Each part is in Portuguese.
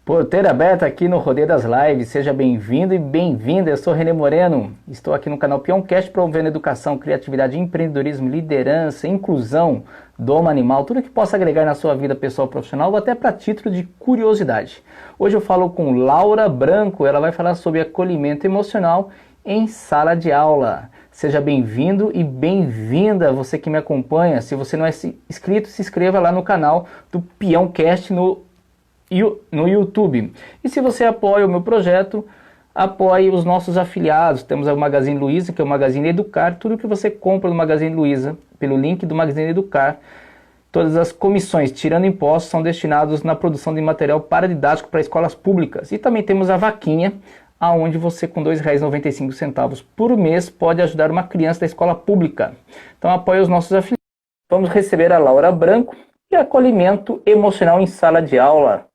Porteira aberta aqui no Rodeio das Lives, seja bem-vindo e bem-vinda, eu sou René Moreno, estou aqui no canal Peãocast promovendo educação, criatividade, empreendedorismo, liderança, inclusão, doma animal, tudo que possa agregar na sua vida pessoal profissional ou até para título de curiosidade. Hoje eu falo com Laura Branco, ela vai falar sobre acolhimento emocional em sala de aula. Seja bem-vindo e bem-vinda você que me acompanha, se você não é inscrito, se inscreva lá no canal do Peãocast no YouTube. E se você apoia o meu projeto, apoie os nossos afiliados. Temos a Magazine Luiza, que é o Magazine Educar. Tudo que você compra no Magazine Luiza, pelo link do Magazine Educar, todas as comissões, tirando impostos, são destinados na produção de material paradidático para escolas públicas. E também temos a Vaquinha, aonde você com R$ 2,95 por mês pode ajudar uma criança da escola pública. Então apoie os nossos afiliados. Vamos receber a Laura Branco e acolhimento emocional em sala de aula.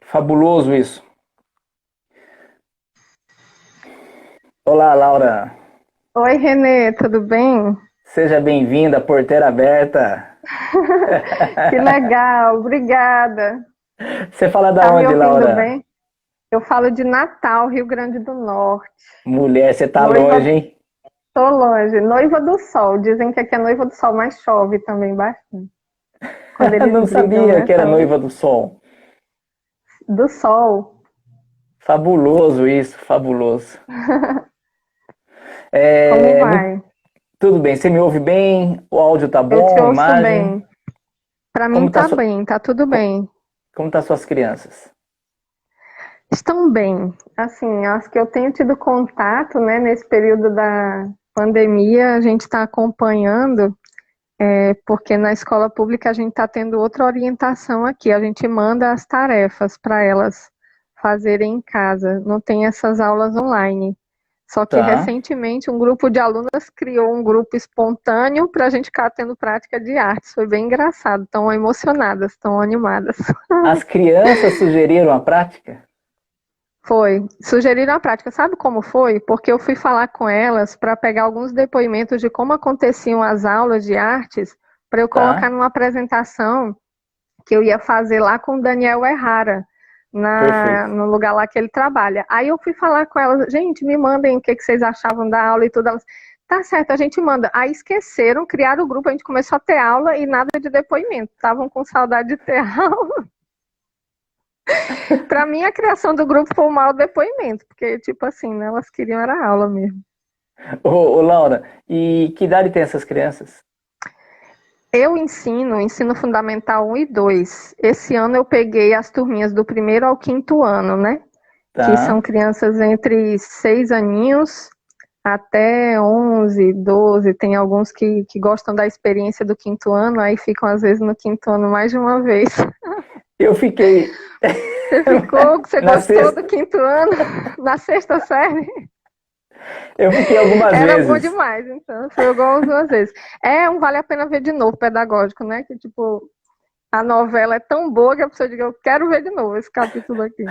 Fabuloso isso. Olá, Laura. Oi, Renê, tudo bem? Seja bem-vinda, porteira aberta. Que legal, obrigada. Você fala da Tá me onde, ouvindo Laura? bem? Eu falo de Natal, Rio Grande do Norte. Mulher, você tá Noiva, longe, hein? tô longe. Noiva do Sol. Dizem que aqui é Noiva do Sol, mas chove também bastante. Quando eles Não brigam, sabia né? que era noiva do sol. Do Sol. Fabuloso isso, fabuloso. Como É, vai? tudo bem, você me ouve bem? O áudio tá Eu te bom, ouço imagem? bem. Pra mim Como tá tá bem, tá tudo bem. como tá suas crianças? Estão bem. Assim, acho que eu tenho tido contato, né, nesse período da pandemia, a gente está acompanhando. Porque na escola pública a gente está tendo outra orientação aqui. A gente manda as tarefas para elas fazerem em casa. Não tem essas aulas online. Só que Tá. recentemente um grupo de alunas criou um grupo espontâneo para a gente ficar tendo prática de artes. Foi bem engraçado. Estão emocionadas, estão animadas. As crianças sugeriram a prática? Foi. Sugeriram a prática. Sabe como foi? Porque eu fui falar com elas para pegar alguns depoimentos de como aconteciam as aulas de artes para eu colocar Tá, numa apresentação que eu ia fazer lá com o Daniel Errara, perfeito. no lugar lá que ele trabalha. Aí eu fui falar com elas, gente, me mandem o que vocês achavam da aula e tudo. Elas, tá certo, a gente manda. Aí esqueceram, criaram o grupo, a gente começou a ter aula e nada de depoimento. Estavam com saudade de ter aula. Para mim, a criação do grupo foi um mau depoimento, porque, tipo assim, né, elas queriam era aula mesmo. Ô, Laura, e que idade tem essas crianças? Eu ensino Fundamental 1 e 2. Esse ano eu peguei as turminhas do primeiro ao quinto ano, né? Que são Tá. crianças entre 6 aninhos até 11, 12. Tem alguns que gostam da experiência do quinto ano, aí ficam às vezes no quinto ano mais de uma vez. Eu fiquei Você na gostou do sexta, quinto ano? Na sexta série? eu fiquei algumas Era bom vezes. demais, então. Foi igual algumas vezes. É um vale a pena ver de novo, pedagógico, né? Que tipo, a novela é tão boa que a pessoa diga, eu quero ver de novo esse capítulo aqui.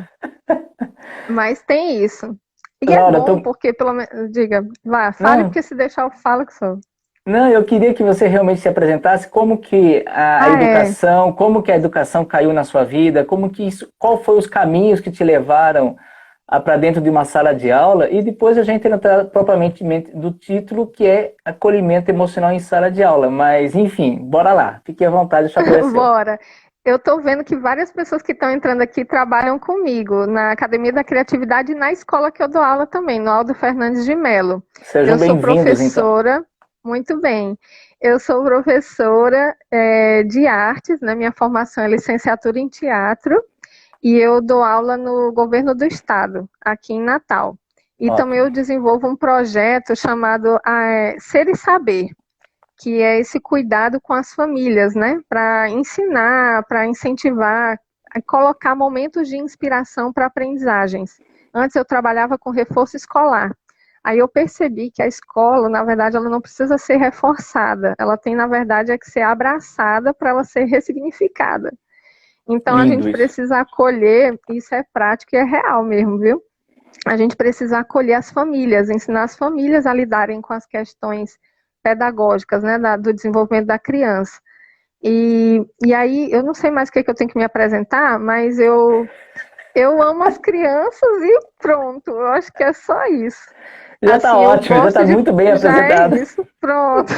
Mas tem isso. E é Laura, bom porque, pelo menos, diga, vá, fale, não, porque se deixar eu falo que sou. não, eu queria que você realmente se apresentasse como que a Ah, é. educação, como que a educação caiu na sua vida, como que isso, qual foi os caminhos que te levaram para dentro de uma sala de aula e depois a gente entrar propriamente do título que é acolhimento emocional em sala de aula. Mas enfim, bora lá, fique à vontade, o chapéu é seu. Bora. Eu tô vendo que várias pessoas que estão entrando aqui trabalham comigo na Academia da Criatividade e na escola que eu dou aula também, no Aldo Fernandes de Melo. Sejam Eu sou bem-vindos então. professora, muito bem. Eu sou professora de artes, né? Minha formação é licenciatura em teatro e eu dou aula no governo do estado, aqui em Natal. E também eu Ótimo. desenvolvo um projeto chamado Ser e Saber, que é esse cuidado com as famílias, né? Para ensinar, para incentivar, a colocar momentos de inspiração para aprendizagens. Antes eu trabalhava com reforço escolar. Aí eu percebi que a escola, na verdade, ela não precisa ser reforçada. Ela tem, na verdade, é que ser abraçada para ela ser ressignificada. Então a Lindo gente isso. precisa acolher, isso é prático e é real mesmo, viu? A gente precisa acolher as famílias, ensinar as famílias a lidarem com as questões pedagógicas, né, do desenvolvimento da criança. E aí, eu não sei mais o que eu tenho que me apresentar, mas eu Eu amo as crianças e pronto. Eu acho que é só isso. Já Assim, tá eu ótimo, já tá gosto de. muito bem Já apresentado. é isso, pronto.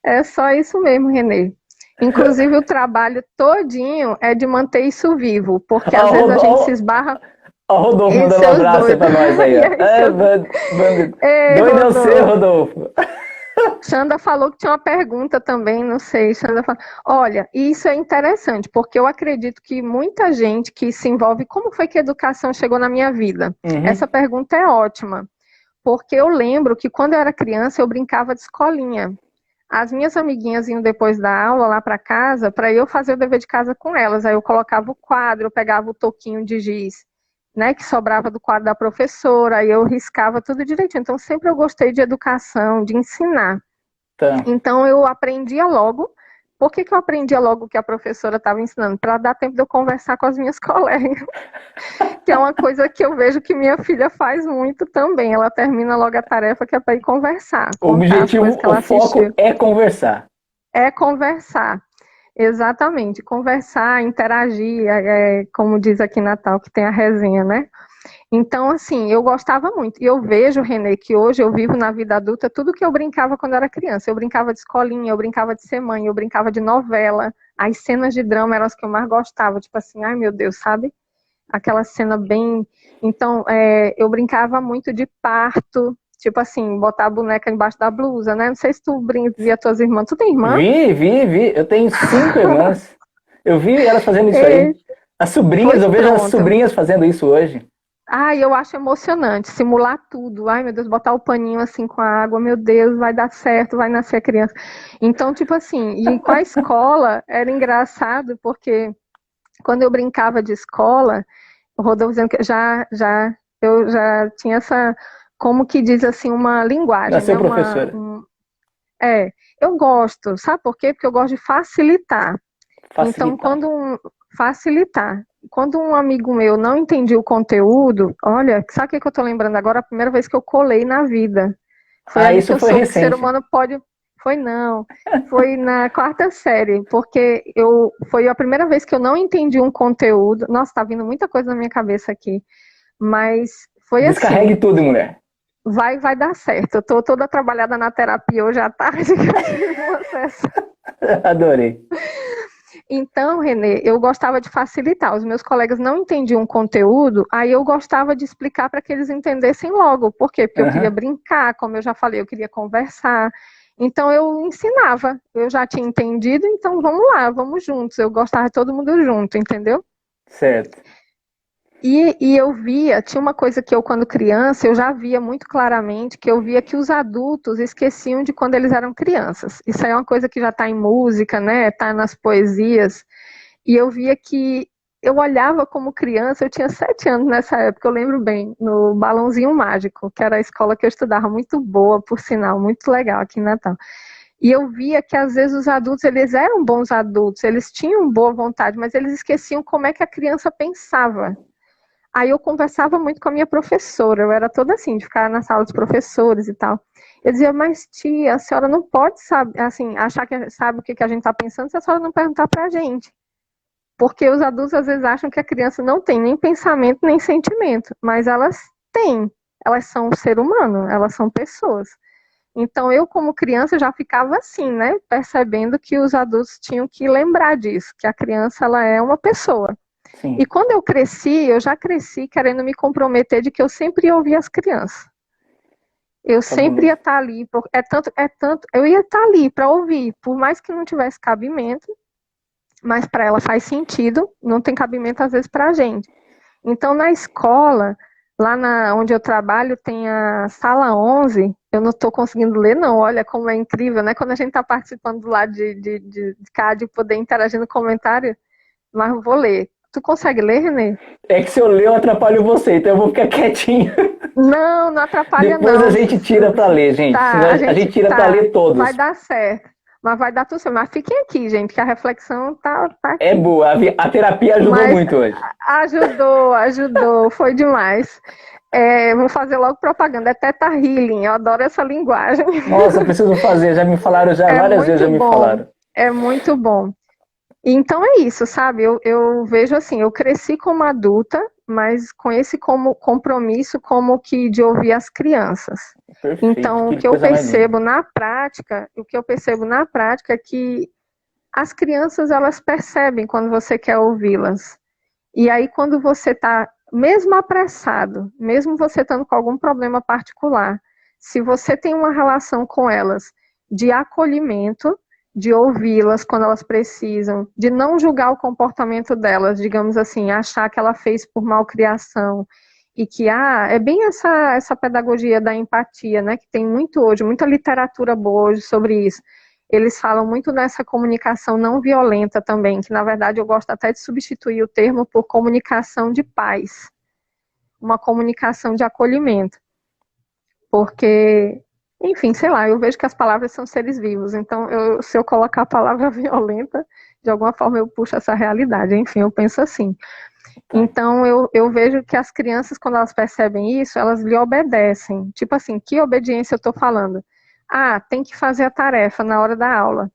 É só isso mesmo, Renê. Inclusive, o trabalho todinho é de manter isso vivo, porque às vezes a gente se esbarra Ó, o Rodolfo em mandando um seus abraço aí doidos. pra nós aí, E ó. aí, seus. Ei, Doido é você, Rodolfo. Rodolfo. Xanda falou que tinha uma pergunta também, não sei. Xanda falou. Olha, isso é interessante, porque eu acredito que muita gente que se envolve. Como foi que a educação chegou na minha vida? Uhum. Essa pergunta é ótima, porque eu lembro que quando eu era criança eu brincava de escolinha. As minhas amiguinhas iam depois da aula lá para casa para eu fazer o dever de casa com elas. Aí eu colocava o quadro, eu pegava o toquinho de giz, né, que sobrava do quadro da professora, aí eu riscava tudo direitinho. Então sempre eu gostei de educação, de ensinar. Tá. Então eu aprendia logo. Por que eu aprendia logo o que a professora estava ensinando? Para dar tempo de eu conversar com as minhas colegas, que é uma coisa que eu vejo que minha filha faz muito também. Ela termina logo a tarefa que é para ir conversar, O contar as coisas objetivo, que o ela foco assistiu. é conversar. É conversar, exatamente. Conversar, interagir, como diz aqui em Natal, que tem a resenha, né? Então, assim, eu gostava muito. E eu vejo, Renê, que hoje eu vivo na vida adulta tudo que eu brincava quando eu era criança. Eu brincava de escolinha, eu brincava de ser mãe, eu brincava de novela. As cenas de drama eram as que eu mais gostava. Tipo assim, ai meu Deus, sabe? Aquela cena bem. Então, eu brincava muito de parto. Tipo assim, botar a boneca embaixo da blusa, né? Não sei se tu via tuas irmãs. Tu tem irmã? Vi. Eu tenho 5 irmãs. Eu vi elas fazendo isso aí. É, As sobrinhas, pois eu vejo as pronto. sobrinhas fazendo isso hoje. Ai, eu acho emocionante simular tudo. Ai, meu Deus, botar o paninho assim com a água, meu Deus, vai dar certo, vai nascer a criança. Então, tipo assim, e com a escola era engraçado, porque quando eu brincava de escola, o Rodolfo dizendo que eu já tinha essa, como que diz assim, uma linguagem, Nasceu né? professora. Eu gosto, sabe por quê? Porque eu gosto de facilitar. Então, Facilitar. facilitar. Quando um amigo meu não entendia o conteúdo, olha, sabe o que eu tô lembrando agora? A primeira vez que eu colei na vida. Foi Ah, ali que isso eu foi soube que o ser recente. humano pode. Foi não. Foi na quarta série, porque foi a primeira vez que eu não entendi um conteúdo. Nossa, tá vindo muita coisa na minha cabeça aqui. Mas foi Descarregue assim, tudo, mulher. vai dar certo. Eu tô toda trabalhada na terapia hoje à tarde, que eu tive um acesso. Adorei. Então, Renê, eu gostava de facilitar. Os meus colegas não entendiam o conteúdo, aí eu gostava de explicar para que eles entendessem logo. Por quê? Porque eu queria Aham. brincar, como eu já falei, eu queria conversar. Então eu ensinava. Eu já tinha entendido, então vamos lá, vamos juntos. Eu gostava de todo mundo junto, entendeu? Certo. E eu via, tinha uma coisa que eu, quando criança, eu já via muito claramente, que eu via que os adultos esqueciam de quando eles eram crianças. Isso aí é uma coisa que já está em música, né? Está nas poesias. E eu via que eu olhava como criança, eu tinha 7 anos nessa época, eu lembro bem, no Balãozinho Mágico, que era a escola que eu estudava, muito boa, por sinal, muito legal aqui em Natal. E eu via que às vezes os adultos, eles eram bons adultos, eles tinham boa vontade, mas eles esqueciam como é que a criança pensava. Aí eu conversava muito com a minha professora, eu era toda assim, de ficar na sala dos professores e tal. Eu dizia, mas tia, a senhora não pode saber, assim, achar que sabe o que a gente está pensando se a senhora não perguntar para a gente. Porque os adultos às vezes acham que a criança não tem nem pensamento nem sentimento, mas elas têm. Elas são um ser humano, elas são pessoas. Então eu, como criança, já ficava assim, né? Percebendo que os adultos tinham que lembrar disso, que a criança ela é uma pessoa. E Sim. quando eu cresci, eu já cresci querendo me comprometer de que eu sempre ia ouvir as crianças. Eu sempre ia Fabuloso. estar ali, eu ia estar ali para ouvir, por mais que não tivesse cabimento, mas para ela faz sentido, não tem cabimento às vezes para a gente. Então, na escola, onde eu trabalho, tem a sala 11, eu não estou conseguindo ler, não, olha como é incrível, né? Quando a gente está participando do lado de cá, de poder interagir no comentário, mas eu vou ler. Tu consegue ler, Renê? É que se eu ler, eu atrapalho você, então eu vou ficar quietinho. Não, não atrapalha, Depois a não. gente tira pra ler, gente. Senão Tá, a a gente gente tira pra tá, ler vai todos. dar certo. Mas vai dar tudo certo. Mas fiquem aqui, gente, que a reflexão tá É aqui. boa. A terapia ajudou Mas muito hoje. ajudou, foi demais. Vou fazer logo propaganda, é Teta Healing, eu adoro essa linguagem. Nossa, preciso fazer. Já me falaram já, É várias vezes já muito me bom, falaram. é muito bom. Então é isso, sabe? Eu vejo assim, eu cresci como adulta, mas com esse como compromisso como que de ouvir as crianças. Perfeito, Então, que coisa mais linda. o que eu percebo na prática é que as crianças elas percebem quando você quer ouvi-las. E aí quando você está mesmo apressado, mesmo você estando com algum problema particular, se você tem uma relação com elas de acolhimento, de ouvi-las quando elas precisam, de não julgar o comportamento delas, digamos assim, achar que ela fez por malcriação, e que é bem essa pedagogia da empatia, né, que tem muito hoje, muita literatura boa hoje sobre isso. Eles falam muito nessa comunicação não violenta também, que na verdade eu gosto até de substituir o termo por comunicação de paz, uma comunicação de acolhimento, porque, enfim, sei lá, eu vejo que as palavras são seres vivos, então se eu colocar a palavra violenta, de alguma forma eu puxo essa realidade, enfim, eu penso assim. Tá. Então eu vejo que as crianças, quando elas percebem isso, elas lhe obedecem. Tipo assim, que obediência eu estou falando? Tem que fazer a tarefa na hora da aula.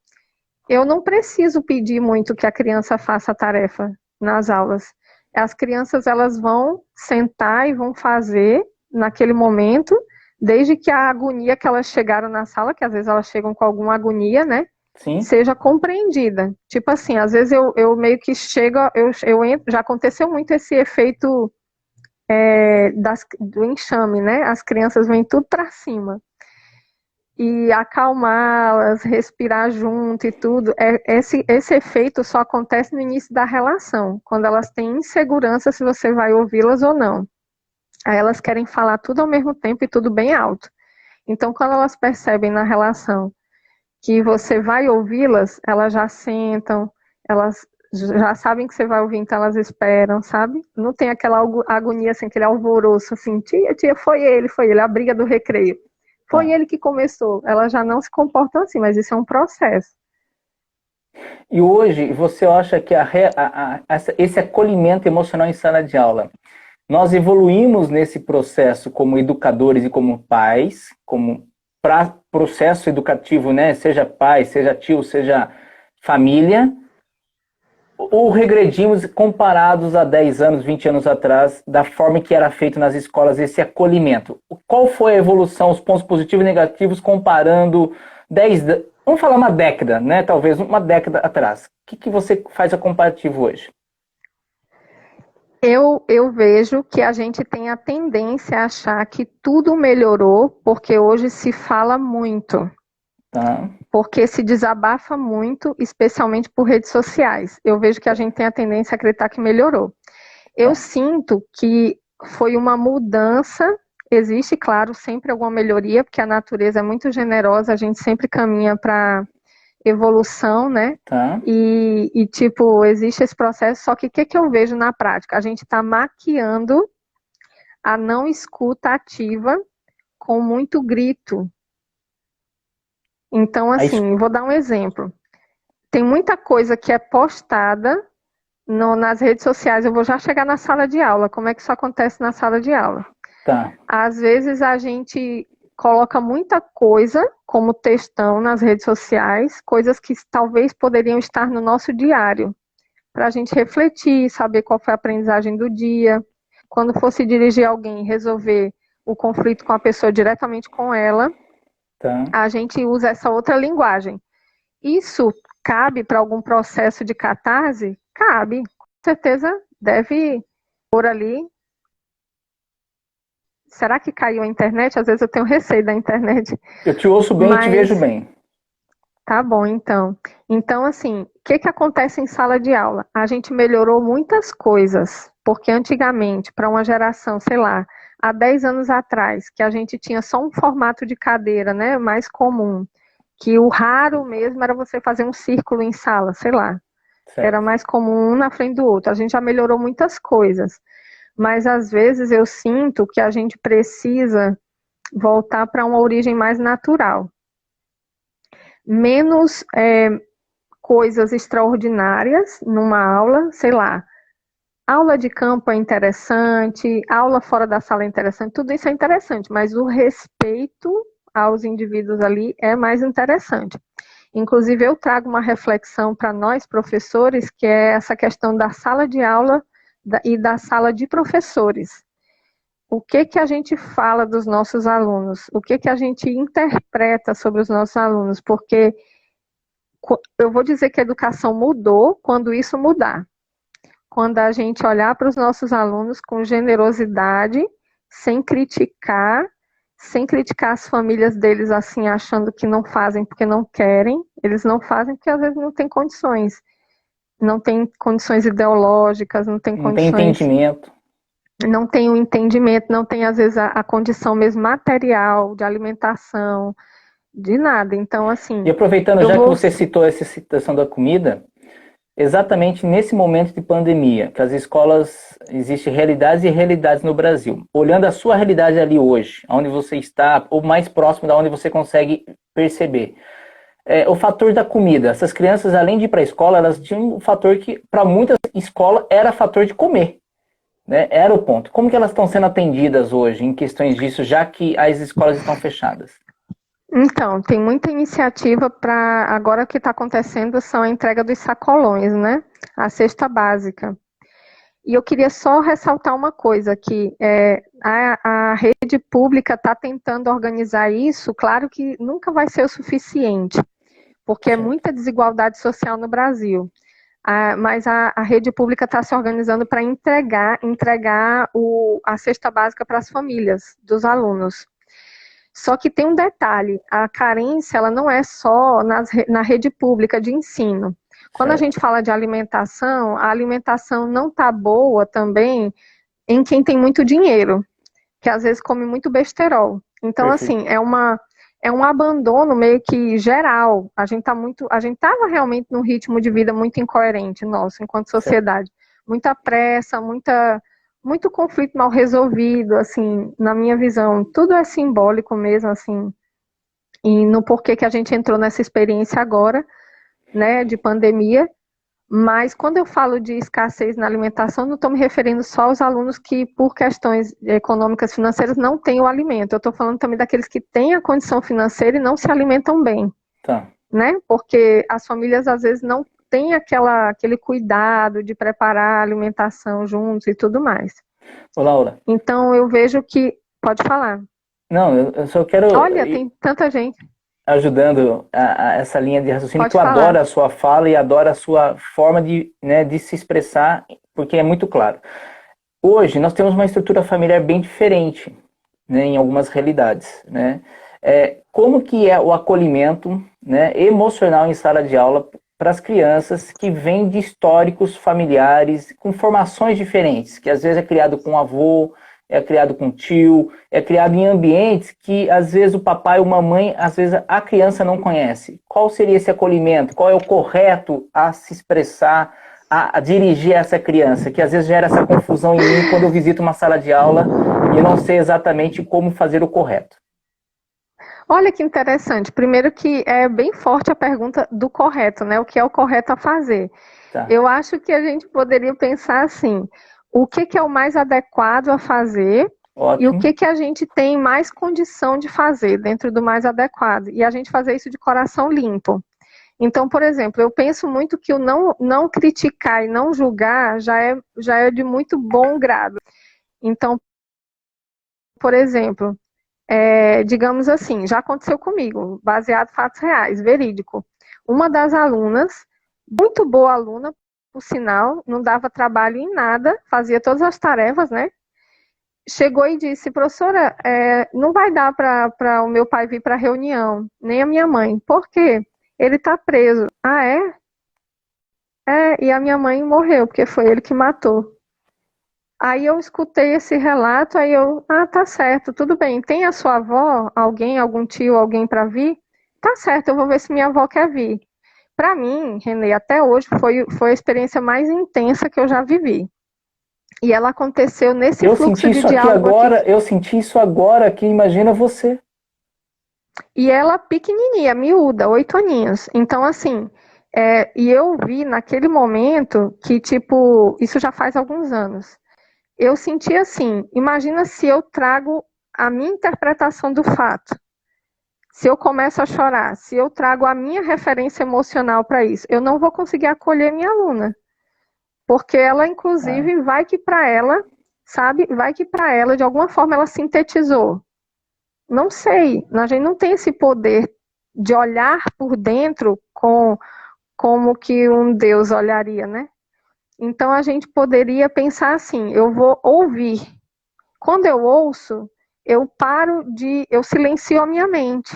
Eu não preciso pedir muito que a criança faça a tarefa nas aulas. As crianças elas vão sentar e vão fazer naquele momento, desde que a agonia que elas chegaram na sala, que às vezes elas chegam com alguma agonia, né? Sim? Seja compreendida. Tipo assim, às vezes eu meio que chego, eu entro, já aconteceu muito esse efeito do enxame, né? As crianças vêm tudo para cima. E acalmá-las, respirar junto e tudo, esse efeito só acontece no início da relação, quando elas têm insegurança se você vai ouvi-las ou não. Aí elas querem falar tudo ao mesmo tempo e tudo bem alto. Então, quando elas percebem na relação que você vai ouvi-las, elas já sentam, elas já sabem que você vai ouvir, então elas esperam, sabe? Não tem aquela agonia, assim, aquele alvoroço, assim, tia, foi ele, a briga do recreio. Foi Tá. ele que começou. Elas já não se comportam assim, mas isso é um processo. E hoje, você acha que esse acolhimento emocional em sala de aula, nós evoluímos nesse processo como educadores e como pais, como processo educativo, né? Seja pai, seja tio, seja família, ou regredimos comparados a 10 anos, 20 anos atrás, da forma que era feito nas escolas esse acolhimento? Qual foi a evolução, os pontos positivos e negativos comparando 10, vamos falar uma década, né? Talvez uma década atrás. O que você faz a comparativo hoje? Eu vejo que a gente tem a tendência a achar que tudo melhorou porque hoje se fala muito, Tá, porque se desabafa muito, especialmente por redes sociais. Eu vejo que a gente tem a tendência a acreditar que melhorou. Eu tá. sinto que foi uma mudança. Existe, claro, sempre alguma melhoria, porque a natureza é muito generosa, a gente sempre caminha para evolução, né? Tá. Tipo, existe esse processo, só que o que eu vejo na prática? A gente está maquiando a não escuta ativa com muito grito. Então, A es- assim, vou dar um exemplo. Tem muita coisa que é postada nas redes sociais, eu vou já chegar na sala de aula. Como é que isso acontece na sala de aula? Tá, Às vezes a gente coloca muita coisa como textão nas redes sociais, coisas que talvez poderiam estar no nosso diário, para a gente refletir, saber qual foi a aprendizagem do dia. Quando for se dirigir a alguém, resolver o conflito com a pessoa diretamente com ela, tá. a gente usa essa outra linguagem. Isso cabe para algum processo de catarse? Cabe, com certeza deve por ali. Será que caiu a internet? Às vezes eu tenho receio da internet. Eu te ouço bem e te vejo Mas bem. tá bom, então. Então, assim, o que acontece em sala de aula? A gente melhorou muitas coisas, porque antigamente, para uma geração, sei lá, há 10 anos atrás, que a gente tinha só um formato de cadeira, né, mais comum, que o raro mesmo era você fazer um círculo em sala, sei lá, era Certo. mais comum um na frente do outro. A gente já melhorou muitas coisas, mas às vezes eu sinto que a gente precisa voltar para uma origem mais natural. Menos coisas extraordinárias numa aula, sei lá, aula de campo é interessante, aula fora da sala é interessante, tudo isso é interessante, mas o respeito aos indivíduos ali é mais interessante. Inclusive, eu trago uma reflexão para nós, professores, que é essa questão da sala de aula e da sala de professores. O que que a gente fala dos nossos alunos? O que que a gente interpreta sobre os nossos alunos? Porque eu vou dizer que a educação mudou quando isso mudar. Quando a gente olhar para os nossos alunos com generosidade, sem criticar as famílias deles assim, achando que não fazem porque não querem, eles não fazem porque às vezes não têm condições. Não tem condições ideológicas, não tem Não tem condições, entendimento. não tem o entendimento, não tem às vezes a condição mesmo material, de alimentação, de nada. Então, E assim, aproveitando, eu já que vou. você citou essa situação da comida, exatamente nesse momento de pandemia, que as escolas, existem realidades e realidades no Brasil. Olhando a sua realidade ali hoje, onde você está, ou mais próximo da onde você consegue perceber. O fator da comida. Essas crianças, além de ir para a escola, elas tinham um fator que, para muitas escolas, era fator de comer. Né? Era o ponto. Como que elas estão sendo atendidas hoje em questões disso, já que as escolas estão fechadas? Então, tem muita iniciativa para. Agora o que está acontecendo são a entrega dos sacolões, né? A cesta básica. E eu queria só ressaltar uma coisa, que a rede pública está tentando organizar isso, claro que nunca vai ser o suficiente, porque é Certo. muita desigualdade social no Brasil. Mas a rede pública está se organizando para entregar a cesta básica para as famílias dos alunos. Só que tem um detalhe, a carência ela não é só na rede pública de ensino. Quando a Certo. gente fala de alimentação, a alimentação não está boa também em quem tem muito dinheiro, que às vezes come muito besterol. Então, Perfeito. assim, é um abandono meio que geral. A gente estava realmente num ritmo de vida muito incoerente, nosso, enquanto Certo. sociedade. Muita pressa, muito conflito mal resolvido, assim, na minha visão. Tudo é simbólico mesmo, assim, e no porquê que a gente entrou nessa experiência agora, né, de pandemia. Mas quando eu falo de escassez na alimentação, não estou me referindo só aos alunos que, por questões econômicas, financeiras, não têm o alimento. Eu estou falando também daqueles que têm a condição financeira e não se alimentam bem, Tá. né? Porque as famílias, às vezes, não têm aquele cuidado de preparar a alimentação juntos e tudo mais. Ô, Laura, Então, eu vejo que... Pode falar. não, eu só quero Olha, tem tanta gente. ajudando essa linha de raciocínio, que Pode eu adoro falar. a sua fala e adoro a sua forma de, né, de se expressar, porque é muito claro. Hoje nós temos uma estrutura familiar bem diferente, né, em algumas realidades, né? Como que é o acolhimento, né, emocional em sala de aula para as crianças que vêm de históricos familiares com formações diferentes, que às vezes é criado com avô, é criado com tio, é criado em ambientes que às vezes o papai ou mamãe, às vezes a criança não conhece. Qual seria esse acolhimento? Qual é o correto a se expressar, a dirigir essa criança? Que às vezes gera essa confusão em mim quando eu visito uma sala de aula e eu não sei exatamente como fazer o correto. Olha que interessante. Primeiro que é bem forte a pergunta do correto, né? O que é o correto a fazer? Tá, Eu acho que a gente poderia pensar assim: o que que é o mais adequado a fazer e o ótimo. que que a gente tem mais condição de fazer dentro do mais adequado. E a gente fazer isso de coração limpo. Então, por exemplo, eu penso muito que o não criticar e não julgar já é de muito bom grado. Então, por exemplo, digamos assim, já aconteceu comigo, baseado em fatos reais, verídico. Uma das alunas, muito boa aluna, por sinal, não dava trabalho em nada, fazia todas as tarefas, né? Chegou e disse, professora, não vai dar para o meu pai vir para a reunião, nem a minha mãe. Por quê? Ele está preso. Ah, é? E a minha mãe morreu, porque foi ele que matou. Aí eu escutei esse relato, tá certo, tudo bem. Tem a sua avó, alguém, algum tio, alguém para vir? Tá certo, eu vou ver se minha avó quer vir. Para mim, Renê, até hoje foi a experiência mais intensa que eu já vivi. E ela aconteceu nesse fluxo de diálogo aqui. Eu senti isso agora aqui, imagina você. E ela pequenininha, miúda, 8 aninhos. Então, assim, e eu vi naquele momento que, tipo, isso já faz alguns anos. Eu senti assim, imagina se eu trago a minha interpretação do fato. Se eu começo a chorar, se eu trago a minha referência emocional para isso, eu não vou conseguir acolher minha aluna. Porque ela, Ah, inclusive, vai que para ela, sabe? Vai que para ela, de alguma forma, ela sintetizou. Não sei, a gente não tem esse poder de olhar por dentro como que um Deus olharia, né? Então a gente poderia pensar assim: eu vou ouvir. Quando eu ouço, eu silencio a minha mente.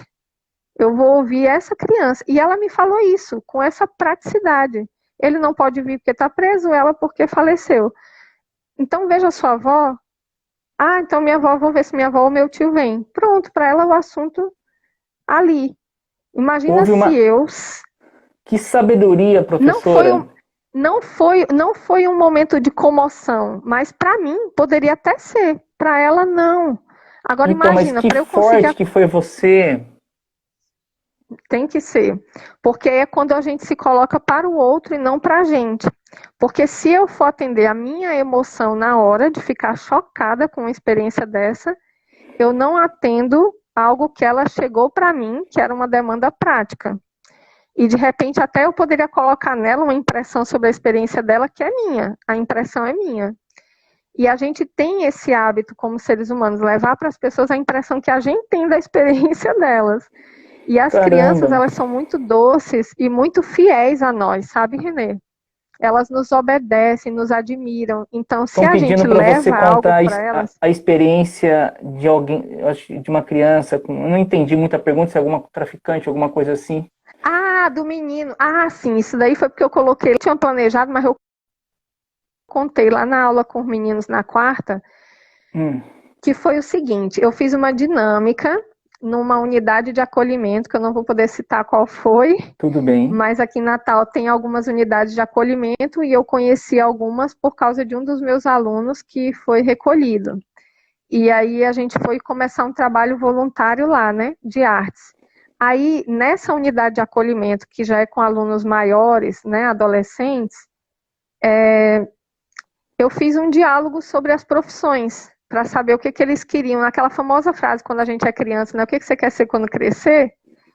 Eu vou ouvir essa criança. E ela me falou isso, com essa praticidade. Ele não pode vir porque está preso, ela porque faleceu. Então veja a sua avó. Ah, então minha avó, vou ver se minha avó ou meu tio vem. Pronto, para ela o assunto ali. Imagina houve se uma. eu Que sabedoria, não foi professora. um, não foi um momento de comoção, mas para mim poderia até ser, para ela não. Agora Então, mas imagina, que para eu conseguir, forte que foi você. tem que ser, porque é quando a gente se coloca para o outro e não para a gente. Porque se eu for atender a minha emoção na hora de ficar chocada com uma experiência dessa, eu não atendo algo que ela chegou para mim, que era uma demanda prática. E de repente até eu poderia colocar nela uma impressão sobre a experiência dela que é minha, a impressão é minha. E a gente tem esse hábito como seres humanos, levar para as pessoas a impressão que a gente tem da experiência delas. E as crianças, Caramba. elas são muito doces e muito fiéis a nós, sabe, Renê? Elas nos obedecem, nos admiram. Então, se Estão a pedindo gente para você leva algo contar para elas, a experiência de alguém, eu acho, de uma criança. Eu não entendi muita pergunta, se é alguma traficante, alguma coisa assim. ah, do menino, ah, sim, isso daí foi porque eu coloquei, eu tinha planejado, mas eu contei lá na aula com os meninos na quarta, Hum, que foi o seguinte, eu fiz uma dinâmica numa unidade de acolhimento, que eu não vou poder citar qual foi, tudo bem. mas aqui em Natal tem algumas unidades de acolhimento e eu conheci algumas por causa de um dos meus alunos que foi recolhido. E aí a gente foi começar um trabalho voluntário lá, né, de artes. Aí, nessa unidade de acolhimento, que já é com alunos maiores, né, adolescentes, eu fiz um diálogo sobre as profissões, para saber o que, que eles queriam. Aquela famosa frase, quando a gente é criança, né, o que, que você quer ser quando crescer?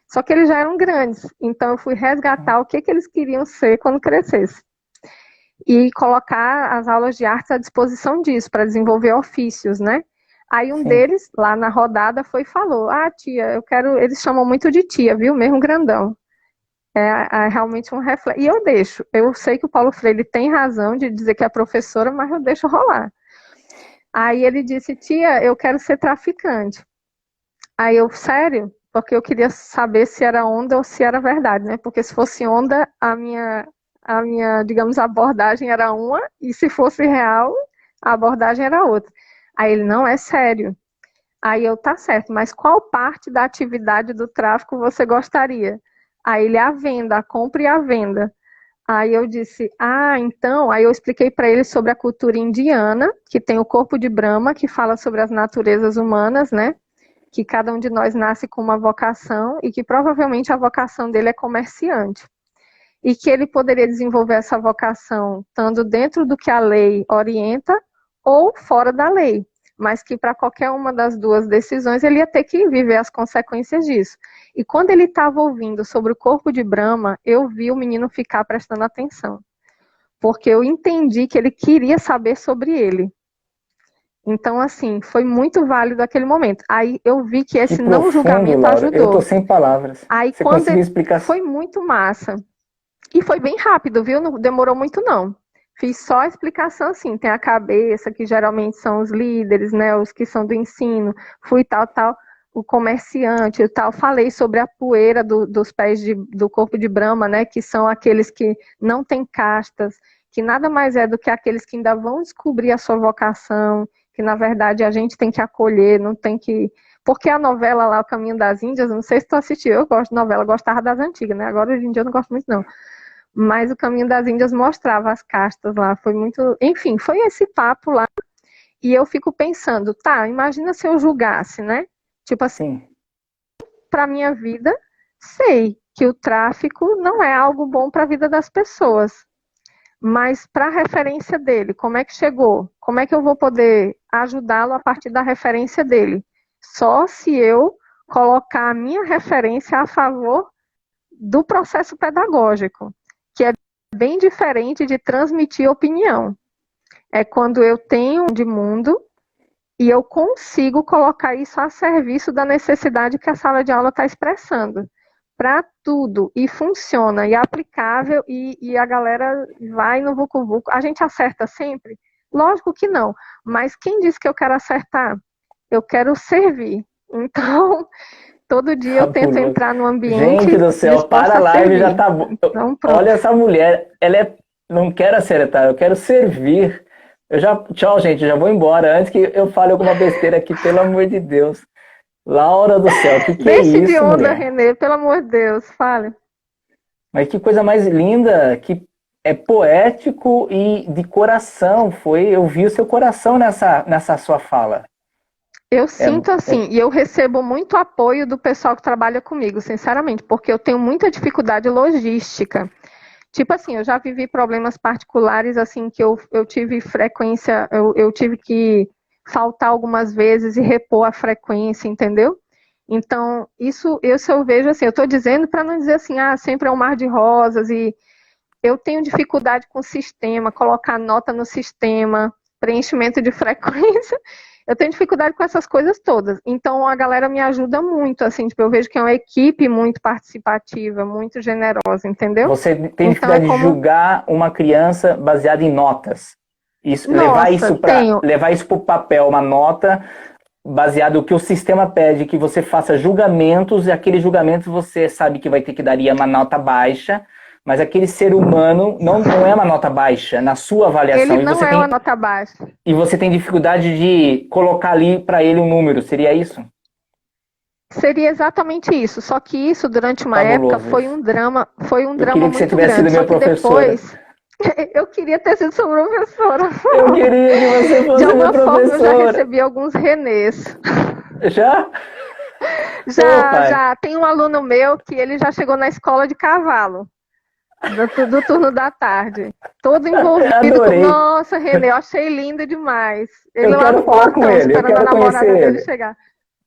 Só que eles já eram grandes, então eu fui resgatar o que, que eles queriam ser quando crescesse. E colocar as aulas de artes à disposição disso, para desenvolver ofícios, né? Aí um Sim. deles, lá na rodada, foi e falou: ah, tia, eu quero. Eles chamam muito de tia, viu? Mesmo grandão. É realmente um reflexo. E eu deixo. Eu sei que o Paulo Freire tem razão de dizer que é professora, mas eu deixo rolar. Aí ele disse: tia, eu quero ser traficante. Aí eu, sério? Porque eu queria saber se era onda ou se era verdade, né? Porque se fosse onda, a minha, digamos, abordagem era uma, e se fosse real, a abordagem era outra. Aí ele: não, é sério. Aí eu: tá certo, mas qual parte da atividade do tráfico você gostaria? Aí ele: a venda, a compra e a venda. Aí eu disse: ah, então. Aí eu expliquei para ele sobre a cultura indiana, que tem o corpo de Brahma, que fala sobre as naturezas humanas, né? Que cada um de nós nasce com uma vocação e que provavelmente a vocação dele é comerciante. E que ele poderia desenvolver essa vocação estando dentro do que a lei orienta ou fora da lei, mas que para qualquer uma das duas decisões ele ia ter que viver as consequências disso. E quando ele estava ouvindo sobre o corpo de Brahma, eu vi o menino ficar prestando atenção, porque eu entendi que ele queria saber sobre ele. Então, assim, foi muito válido aquele momento. Aí eu vi que Que esse não profundo, julgamento Laura. Eu tô ajudou. sem palavras. Aí Você quando conseguiu explicar? foi muito massa. E foi bem rápido, viu? Não demorou muito, não. Fiz só a explicação assim, tem a cabeça, que geralmente são os líderes, né? Os que são do ensino, fui tal, tal, o comerciante e tal. Falei sobre a poeira dos pés do corpo de Brahma, né? Que são aqueles que não têm castas, que nada mais é do que aqueles que ainda vão descobrir a sua vocação, que na verdade a gente tem que acolher, não tem que. Porque a novela lá, O Caminho das Índias, não sei se tu assistiu, eu gosto de novela, gostava das antigas, né? Agora hoje em dia eu não gosto muito, não. Mas o Caminho das Índias mostrava as castas lá, foi muito. Enfim, foi esse papo lá. E eu fico pensando: tá, imagina se eu julgasse, né? Tipo assim, Sim. para minha vida, sei que o tráfico não é algo bom para a vida das pessoas. Mas para a referência dele, como é que chegou? Como é que eu vou poder ajudá-lo a partir da referência dele? Só se eu colocar a minha referência a favor do processo pedagógico, que é bem diferente de transmitir opinião. É quando eu tenho de mundo e eu consigo colocar isso a serviço da necessidade que a sala de aula está expressando. Para tudo, e funciona, e é aplicável, e a galera vai no vucu-vucu. A gente acerta sempre? Lógico que não, mas quem disse que eu quero acertar? Eu quero servir. Então, todo dia eu tento entrar no ambiente. Gente do céu, para a live, já tá bom. Então, olha essa mulher, não quero acertar, eu quero servir. Tchau, gente, eu já vou embora, antes que eu fale alguma besteira aqui, pelo amor de Deus. Laura do céu, que é Deixe isso, de onda, mulher? Renê, pelo amor de Deus, fale. Mas que coisa mais linda, que é poético e de coração. Eu vi o seu coração nessa sua fala. Eu sinto assim, e eu recebo muito apoio do pessoal que trabalha comigo, sinceramente, porque eu tenho muita dificuldade logística. Tipo assim, eu já vivi problemas particulares, assim, que eu tive frequência, eu tive que faltar algumas vezes e repor a frequência, entendeu? Então, isso eu vejo assim, eu estou dizendo para não dizer assim, sempre é um mar de rosas, e eu tenho dificuldade com o sistema, colocar nota no sistema, preenchimento de frequência, eu tenho dificuldade com essas coisas todas. Então, a galera me ajuda muito, assim, tipo, eu vejo que é uma equipe muito participativa, muito generosa, entendeu? Você tem dificuldade de julgar uma criança baseada em notas. Levar isso para o papel, uma nota baseado no que o sistema pede, que você faça julgamentos, e aqueles julgamentos você sabe que vai ter que daria uma nota baixa, mas aquele ser humano não é uma nota baixa na sua avaliação. Ele não é uma nota baixa. E você tem dificuldade de colocar ali para ele um número, seria isso? Seria exatamente isso, só que isso durante uma época foi um drama muito grande. Eu queria que você tivesse sido minha professora. Depois, eu queria ter sido sua professora. Eu queria que você fosse minha professora. De alguma forma eu já recebi alguns Renês. Já? Já. Tem um aluno meu que ele já chegou na escola de cavalo. Do turno da tarde. Todo envolvido com... Nossa, Renê, eu achei lindo demais. Ele lá no portão, esperando a namorada dele chegar.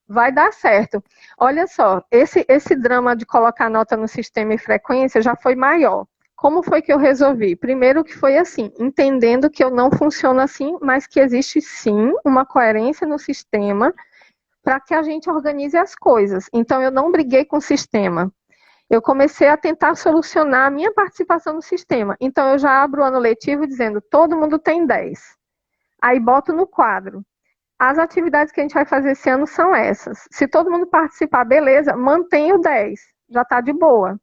Vai dar certo. Olha só, esse drama de colocar nota no sistema e frequência já foi maior. Como foi que eu resolvi? Primeiro que foi assim, entendendo que eu não funciono assim, mas que existe sim uma coerência no sistema para que a gente organize as coisas. Então eu não briguei com o sistema. Eu comecei a tentar solucionar a minha participação no sistema. Então, eu já abro o ano letivo dizendo, todo mundo tem 10. Aí, boto no quadro. As atividades que a gente vai fazer esse ano são essas. Se todo mundo participar, beleza, mantém o 10. Já está de boa.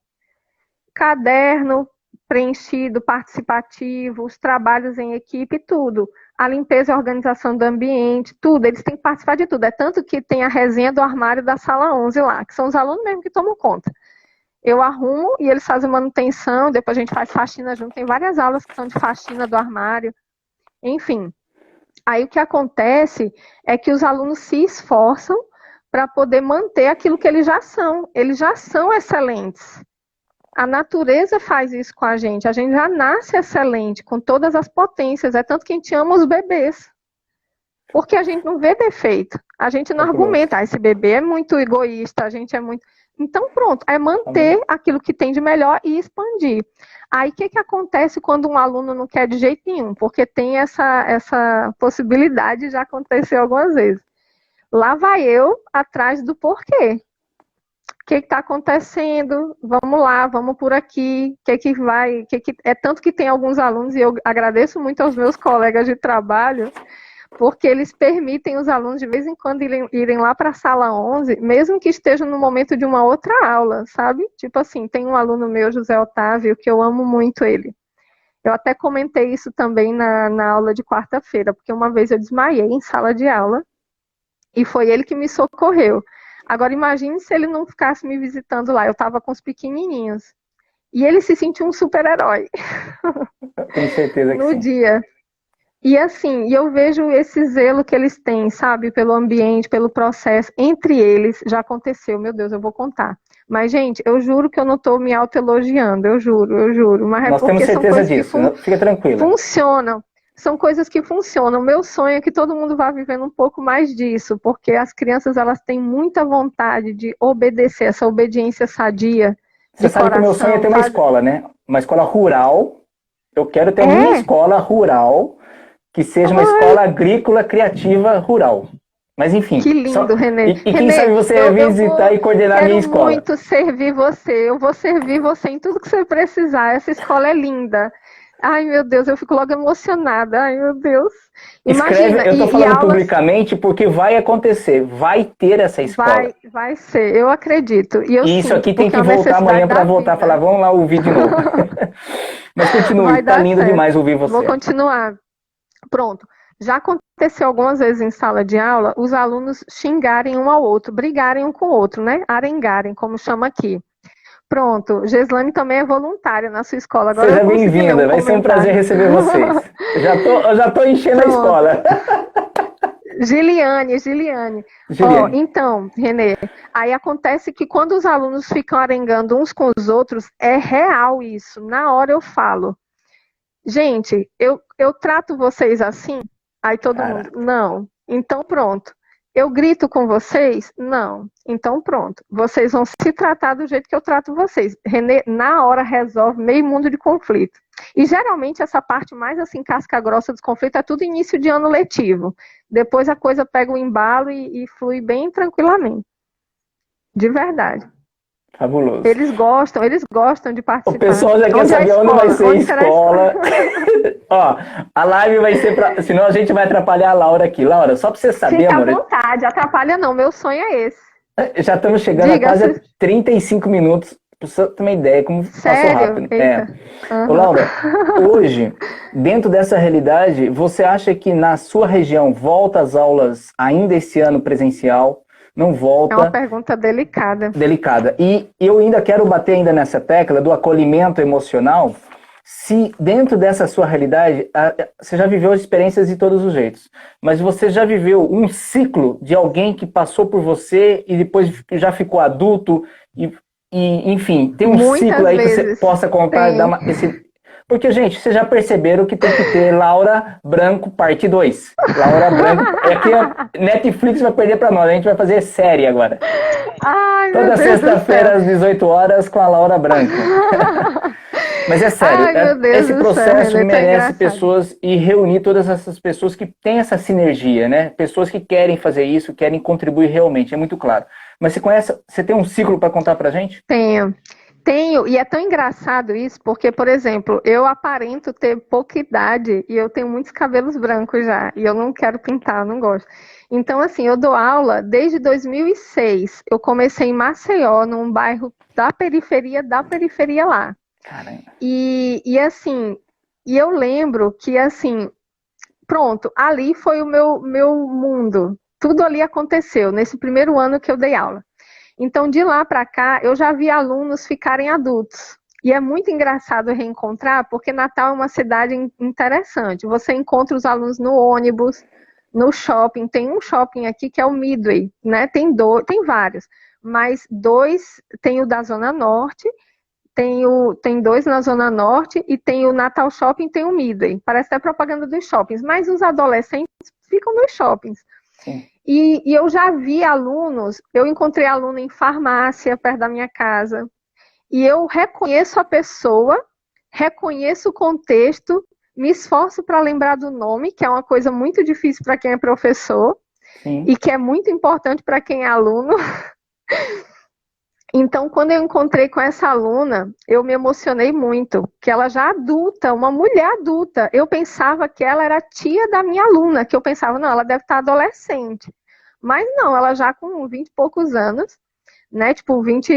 Caderno preenchido, participativo, os trabalhos em equipe, tudo. A limpeza e a organização do ambiente, tudo. Eles têm que participar de tudo. É tanto que tem a resenha do armário da sala 11 lá, que são os alunos mesmo que tomam conta. Eu arrumo e eles fazem manutenção, depois a gente faz faxina junto. Tem várias aulas que são de faxina do armário. Enfim, aí o que acontece é que os alunos se esforçam para poder manter aquilo que eles já são. Eles já são excelentes. A natureza faz isso com a gente já nasce excelente, com todas as potências. É tanto que a gente ama os bebês. Porque a gente não vê defeito. A gente não argumenta, esse bebê é muito egoísta, a gente é muito... Então, pronto, é manter aquilo que tem de melhor e expandir. Aí, o que acontece quando um aluno não quer de jeito nenhum? Porque tem essa possibilidade, já aconteceu algumas vezes. Lá vai eu atrás do porquê. O que está acontecendo? Vamos lá, vamos por aqui. É tanto que tem alguns alunos, e eu agradeço muito aos meus colegas de trabalho, porque eles permitem os alunos de vez em quando irem lá para a sala 11, mesmo que estejam no momento de uma outra aula, sabe? Tipo assim, tem um aluno meu, José Otávio, que eu amo muito ele. Eu até comentei isso também na aula de quarta-feira, porque uma vez eu desmaiei em sala de aula e foi ele que me socorreu. Agora imagine se ele não ficasse me visitando lá, eu estava com os pequenininhos. E ele se sentiu um super-herói. Tenho certeza que no sim. dia. E assim, eu vejo esse zelo que eles têm, sabe, pelo ambiente, pelo processo, entre eles, já aconteceu, meu Deus, eu vou contar. Mas, gente, eu juro que eu não estou me autoelogiando, eu juro. Mas nós temos certeza disso, fica tranquilo. Funcionam. são coisas que funcionam. Meu sonho é que todo mundo vá vivendo um pouco mais disso, porque as crianças elas têm muita vontade de obedecer, essa obediência sadia, Você de sabe que o meu sonho é coração, ter uma sabe? escola, né? Uma escola rural. Eu quero ter a minha É, escola rural, que seja uma ai, escola agrícola criativa rural. Mas enfim, que lindo, Renê. e quem Renê, sabe você eu visitar vou, e coordenar a minha quero escola. muito servir você. Eu vou servir você em tudo que você precisar. Essa escola é linda. Ai, meu Deus, eu fico logo emocionada. Ai, meu Deus. Escreve, Imagina, eu estou e falando aulas publicamente porque vai acontecer, vai ter essa escola. vai ser, eu acredito. E eu E isso sinto, aqui tem porque é que uma voltar amanhã necessidade para da voltar a falar, vida. vamos lá ouvir de novo. Mas continue, Vai tá dar lindo certo. demais ouvir Vou você. continuar. Pronto. Já aconteceu algumas vezes em sala de aula os alunos xingarem um ao outro, brigarem um com o outro, né? Arengarem, como chama aqui. Pronto. Geslane também é voluntária na sua escola. Agora eu Seja consegui ler um bem-vinda, vai ser um prazer comentário. receber vocês. Eu já tô enchendo a Pronto. escola. Giliane. Ó, Juliane, então, Renê, aí acontece que quando os alunos ficam arengando uns com os outros, é real isso. Na hora eu falo, gente, eu trato vocês assim? Aí todo mundo, cara, não. Então pronto. Eu grito com vocês? Não. Então pronto. Vocês vão se tratar do jeito que eu trato vocês. Renê, na hora resolve meio mundo de conflito. E geralmente essa parte mais assim, casca grossa dos conflitos é tudo início de ano letivo. Depois a coisa pega o embalo e flui bem tranquilamente. De verdade. fabuloso. Eles gostam de O participar. pessoal já quer Onde é a saber onde vai escola? ser a Onde será a escola? escola. Ó, a live vai ser pra. Senão a gente vai atrapalhar a Laura aqui. Laura, só pra você saber, Fica à amor, vontade, atrapalha não, meu sonho é esse. já estamos chegando a Diga quase se... 35 minutos. Pra você ter uma ideia como passou Sério? rápido. É. Eita. Ô, Uhum. Laura, hoje, dentro dessa realidade, você acha que na sua região volta às aulas ainda esse ano presencial? Não É uma volta? pergunta delicada. Delicada. E eu ainda quero bater ainda nessa tecla do acolhimento emocional. Se dentro dessa sua realidade, você já viveu experiências de todos os jeitos, mas você já viveu um ciclo de alguém que passou por você e depois já ficou adulto enfim, tem um ciclo Muitas aí que você vezes possa contar, tem. Porque, gente, vocês já perceberam que tem que ter Laura Branco parte 2. Laura Branco, é que a Netflix vai perder pra nós, a gente vai fazer série agora. Ai, meu Toda Deus do céu. sexta-feira às 18 horas com a Laura Branco. Mas é sério, Ai, meu Deus esse do céu, processo Renê, tá merece engraçado. pessoas e reunir todas essas pessoas que têm essa sinergia, né? Pessoas que querem fazer isso, querem contribuir realmente, é muito claro. Mas você tem um ciclo para contar pra gente? Tenho. Tenho, e é tão engraçado isso, porque, por exemplo, eu aparento ter pouca idade e eu tenho muitos cabelos brancos já, e eu não quero pintar, eu não gosto. Então, assim, eu dou aula desde 2006. Eu comecei em Maceió, num bairro da periferia lá. Caramba. E assim, e eu lembro que, assim, pronto, ali foi o meu mundo. Tudo ali aconteceu, nesse primeiro ano que eu dei aula. Então, de lá para cá, eu já vi alunos ficarem adultos. E é muito engraçado reencontrar, porque Natal é uma cidade interessante. Você encontra os alunos no ônibus, no shopping. Tem um shopping aqui que é o Midway, né? Tem vários, mas dois, tem o da Zona Norte, tem dois na Zona Norte e tem o Natal Shopping, tem o Midway. Parece até propaganda dos shoppings, mas os adolescentes ficam nos shoppings. Sim. E eu já vi alunos, eu encontrei aluno em farmácia perto da minha casa, e eu reconheço a pessoa, reconheço o contexto, me esforço para lembrar do nome, que é uma coisa muito difícil para quem é professor, Sim. e que é muito importante para quem é aluno. Então, quando eu encontrei com essa aluna, eu me emocionei muito, que ela já adulta, uma mulher adulta. Eu pensava que ela era tia da minha aluna, que eu pensava, não, ela deve estar adolescente. Mas não, ela já com 20 e poucos anos, né? Tipo, 20,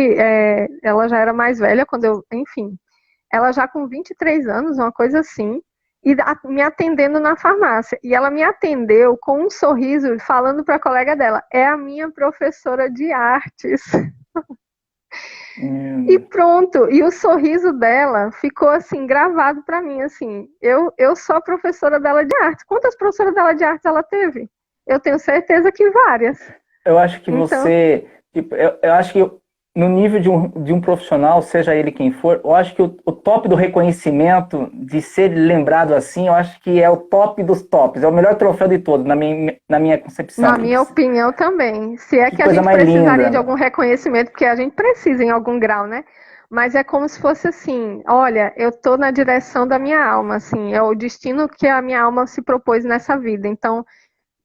ela já era mais velha quando eu, enfim. Ela já com 23 anos, uma coisa assim, e me atendendo na farmácia. E ela me atendeu com um sorriso, falando para a colega dela, é a minha professora de artes. E pronto, e o sorriso dela ficou assim, gravado para mim, assim, eu sou a professora dela de arte. Quantas professoras dela de arte ela teve? Eu tenho certeza que várias. Eu acho que Então, você, tipo, eu acho que no nível de um profissional, seja ele quem for, eu acho que o top do reconhecimento, de ser lembrado assim, eu acho que é o top dos tops, é o melhor troféu de todos, na minha concepção. Na minha opinião também. Se é Que que a coisa gente mais precisaria de linda. algum reconhecimento, porque a gente precisa em algum grau, né? Mas é como se fosse assim, olha, eu tô na direção da minha alma, assim, é o destino que a minha alma se propôs nessa vida. Então,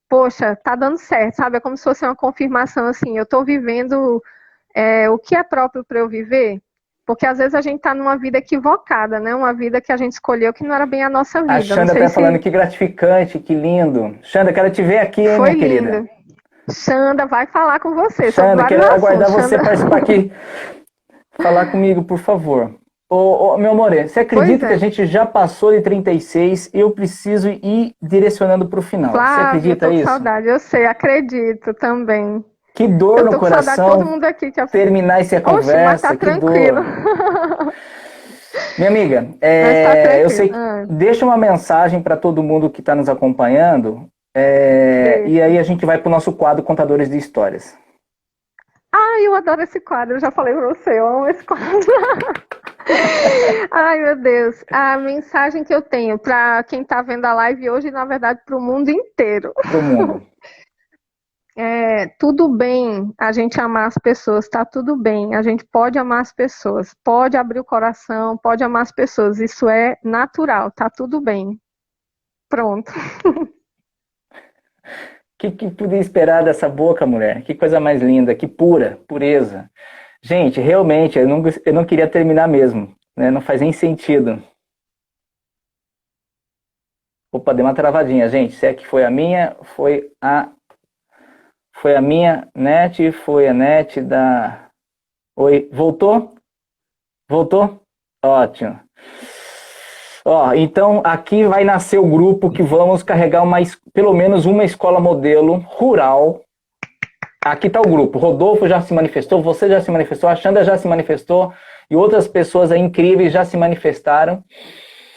poxa, tá dando certo, sabe? É como se fosse uma confirmação, assim, eu tô vivendo o que é próprio para eu viver, porque às vezes a gente tá numa vida equivocada, né? Uma vida que a gente escolheu que não era bem a nossa A vida. Não Xanda sei tá falando se que gratificante, que lindo. Xanda, quero te ver aqui, hein, foi minha querida. lindo. Xanda vai falar com você sobre Xanda, vários quero aguardar assuntos. você Xanda, participar aqui, falar comigo, por favor. Meu amor, você pois acredita que a é. gente já passou de 36 e eu preciso ir direcionando para o final? Você Flávia, eu acredita tô com isso? saudade. Eu sei, acredito também. Que dor Eu no tô com saudade de todo coração mundo aqui. terminar essa Oxe, mas tá conversa, que tranquilo. dor. Minha amiga, Mas tá eu tranquilo. sei que deixa uma mensagem para todo mundo que está nos acompanhando, e Deixa. aí a gente vai para o nosso quadro Contadores de Histórias. Ai, eu adoro esse quadro. Eu já falei pra você, eu amo esse quadro. Ai, meu Deus. A mensagem que eu tenho pra quem tá vendo a live hoje, na verdade, pro mundo inteiro. Para o mundo. É, tudo bem a gente amar as pessoas, tá tudo bem. A gente pode amar as pessoas, pode abrir o coração, pode amar as pessoas. Isso é natural, tá tudo bem. Pronto. Que podia esperar dessa boca, mulher? Que coisa mais linda, que pura, pureza. Gente, realmente, eu não queria terminar mesmo, né? Não faz nem sentido. Opa, deu uma travadinha, gente. Se é que foi a minha, foi a minha net, foi a net da... Oi, voltou? Voltou? Ótimo. Ó, então aqui vai nascer o grupo que vamos carregar pelo menos uma escola modelo rural. Aqui está o grupo. Rodolfo já se manifestou, você já se manifestou, a Xanda já se manifestou e outras pessoas aí incríveis já se manifestaram.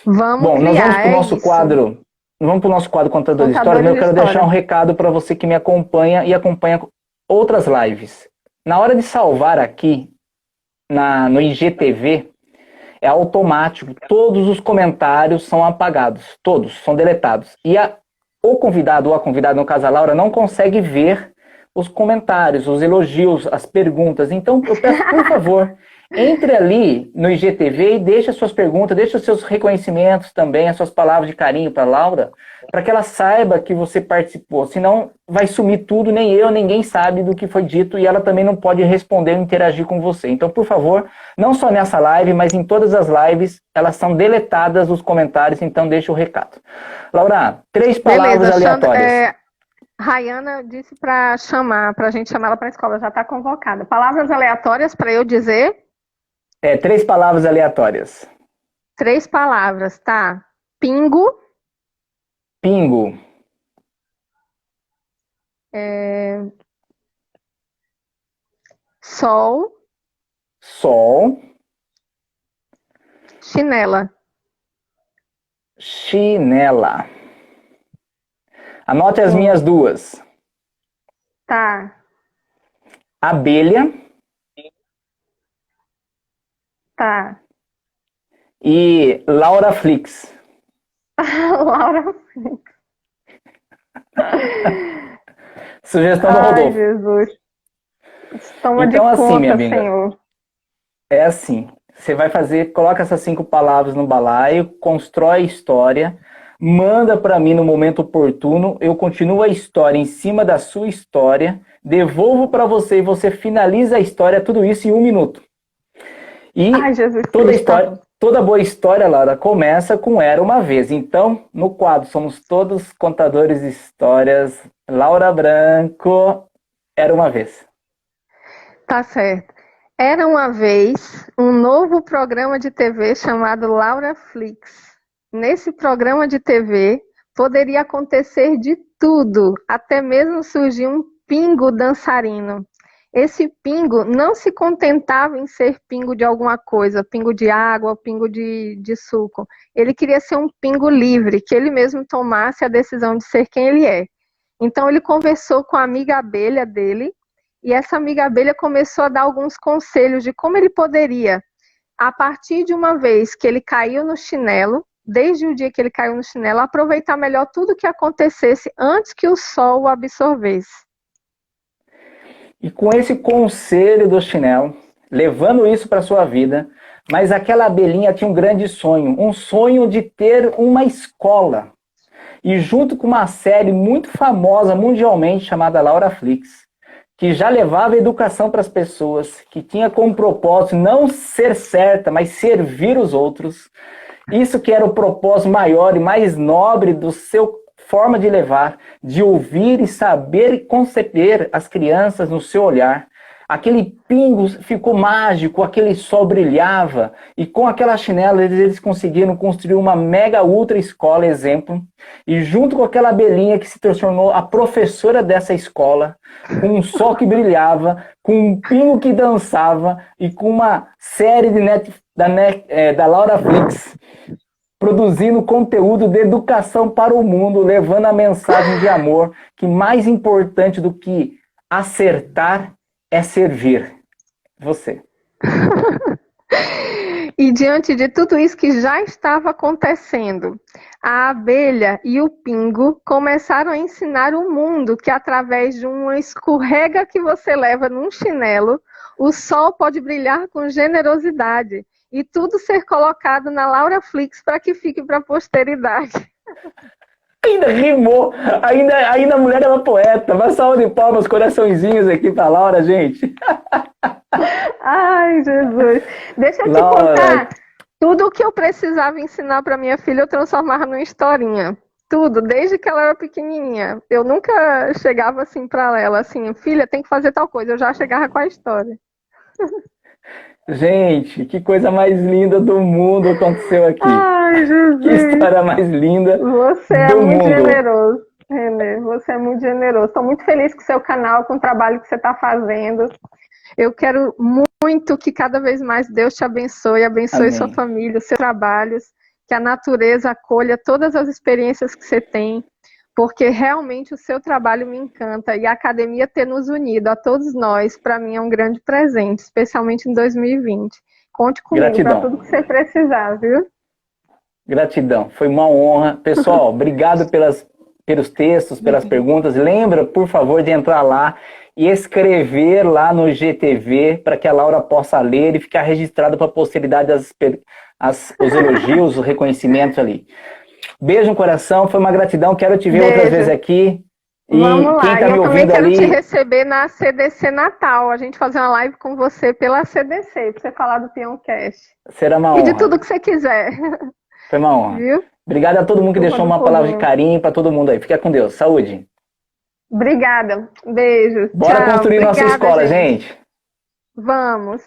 Vamos Bom, nós vamos criar, para o é nosso isso. quadro. Vamos para o nosso quadro Contador de Histórias, mas Contadores eu de quero deixar um história. recado para você que me acompanha e acompanha outras lives. Na hora de salvar aqui no IGTV, é automático, todos os comentários são apagados, todos são deletados. E o convidado ou a convidada, no caso a Laura, não consegue ver os comentários, os elogios, as perguntas. Então, eu peço, por favor, entre ali no IGTV e deixe as suas perguntas, deixe os seus reconhecimentos também, as suas palavras de carinho para a Laura, para que ela saiba que você participou. Senão, vai sumir tudo, nem eu, ninguém sabe do que foi dito e ela também não pode responder ou interagir com você. Então, por favor, não só nessa live, mas em todas as lives, elas são deletadas os comentários, então deixa o recado. Laura, 3 palavras Beleza, Xanda, aleatórias. Rayana disse para chamar, para a gente chamar ela para a escola, já está convocada. Palavras aleatórias para eu dizer? 3 palavras aleatórias. 3 palavras, tá? Pingo, Pingo, é, sol, sol, chinela. chinela. Anote as Sim, minhas duas. tá, Abelha tá. e Laura Flix. Laura. Sugestão do Ai, Rodolfo. Jesus. Toma de Então, assim, minha conta, amiga, Senhor. é assim. Você vai fazer, coloca essas 5 palavras no balaio, constrói a história, manda para mim no momento oportuno, eu continuo a história em cima da sua história, devolvo para você e você finaliza a história, tudo isso em 1 minuto. Ai, E Jesus toda Cristo, tá história, bom. toda boa história, Laura, começa com Era uma Vez. Então, no quadro Somos Todos Contadores de Histórias, Laura Branco, Era uma Vez. Tá certo. Era uma vez um novo programa de TV chamado Laura Flix. Nesse programa de TV poderia acontecer de tudo, até mesmo surgir um pingo dançarino. Esse pingo não se contentava em ser pingo de alguma coisa, pingo de água, pingo de suco. Ele queria ser um pingo livre, que ele mesmo tomasse a decisão de ser quem ele é. Então ele conversou com a amiga abelha dele E essa amiga abelha começou a dar alguns conselhos de como ele poderia, a partir de uma vez que ele caiu no chinelo, desde o dia que ele caiu no chinelo, aproveitar melhor tudo que acontecesse antes que o sol o absorvesse. E com esse conselho do chinelo, levando isso para sua vida, mas aquela abelhinha tinha um grande sonho, um sonho de ter uma escola. E junto com uma série muito famosa mundialmente chamada Laura Flix, que já levava educação para as pessoas, que tinha como propósito não ser certa, mas servir os outros. Isso que era o propósito maior e mais nobre do seu forma de levar, de ouvir e saber conceber as crianças no seu olhar. Aquele pingo ficou mágico, aquele sol brilhava, e com aquela chinela eles conseguiram construir uma mega ultra escola, exemplo, e junto com aquela abelhinha que se tornou a professora dessa escola, com um sol que brilhava, com um pingo que dançava, e com uma série da Laura Flix, produzindo conteúdo de educação para o mundo, levando a mensagem de amor, que mais importante do que acertar é servir. Você. E diante de tudo isso que já estava acontecendo, a abelha e o pingo começaram a ensinar o mundo que através de uma escorrega que você leva num chinelo, o sol pode brilhar com generosidade e tudo ser colocado na Laura Flix para que fique para a posteridade. Ainda rimou, ainda a mulher é uma poeta. Uma salva de palmas, coraçõezinhos aqui pra Laura, gente. Ai, Jesus. Deixa eu te contar. Tudo o que eu precisava ensinar para minha filha, eu transformava numa historinha. Tudo, desde que ela era pequenininha. Eu nunca chegava assim para ela, assim, filha, tem que fazer tal coisa. Eu já chegava com a história. Gente, que coisa mais linda do mundo aconteceu aqui. Ai, Jesus. Que história mais linda Você é muito generoso, Renê. Você é muito generoso. Estou muito feliz com o seu canal, com o trabalho que você está fazendo. Eu quero muito que cada vez mais Deus te abençoe, abençoe sua família, seus trabalhos, que a natureza acolha todas as experiências que você tem, porque realmente o seu trabalho me encanta e a academia ter nos unido a todos nós, para mim é um grande presente, especialmente em 2020. Conte comigo para tudo que você precisar, viu? Gratidão, foi uma honra. Pessoal, obrigado pelos textos, pelas perguntas. Lembra, por favor, de entrar lá e escrever lá no GTV para que a Laura possa ler e ficar registrado para a posteridade os elogios, os reconhecimentos ali. Beijo no coração, foi uma gratidão, quero te ver outras vezes aqui. E vamos lá, quem tá me eu também quero ali... te receber na CDC Natal, a gente fazer uma live com você pela CDC, para você falar do Peoncast. Será uma honra. E de tudo que você quiser. Foi uma honra. Viu? Obrigado a todo mundo que deixou uma palavra de carinho para todo mundo aí. Fica com Deus. Saúde. Obrigada. Beijo. Bora Tchau. construir nossa escola, gente. Vamos.